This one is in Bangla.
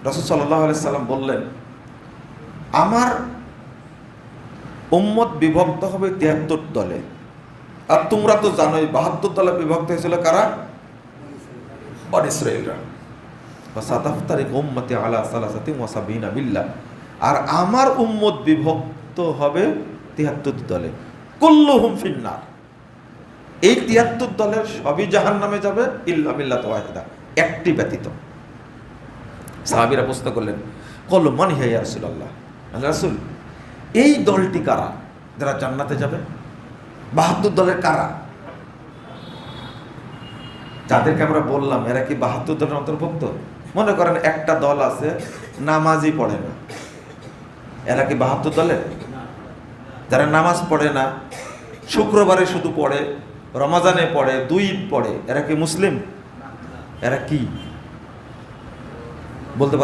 রাসূল সাল্লাল্লাহু আলাইহি সাল্লাম বললেন, আমার উম্মত বিভক্ত হবে ৭৩ দলে। আর তোমরা তো জানোই ৭২ দলে বিভক্ত হয়েছিল কারা? বনী ইসরাঈলরা। সাতাফতারিক উম্মতি আলা সালাসাতিন ওয়া সাবিনা বিল্লাহ। আর আমার উম্মত বিভক্ত হবে ৭৩ দলে, কুল্লুহুম ফিন্নার। এই ৭৩ দলের সবই জাহান্নামে যাবে ইল্লা মিল্লাত ওয়াহিদা, একটি ব্যতীত। সাহাবীরা প্রশ্ন করলেন, কল মান হিয়া ইয়া রাসূলুল্লাহ, আল্লাহ রাসূল এই দলটি কারা যারা জান্নাতে যাবে? ৭২ দলের কারা? যাদেরকে আমরা বললাম এরা কি ৭২ দলের অন্তর্ভুক্ত? মনে করেন একটা দল আছে নামাজই পড়ে না, এরা কি ৭২ দলের? যারা নামাজ পড়ে না, শুক্রবারে শুধু পড়ে, রমাজানে পড়ে, 2 ঈদ পড়ে, এরা কি মুসলিম? এরা কি বলতে পারে?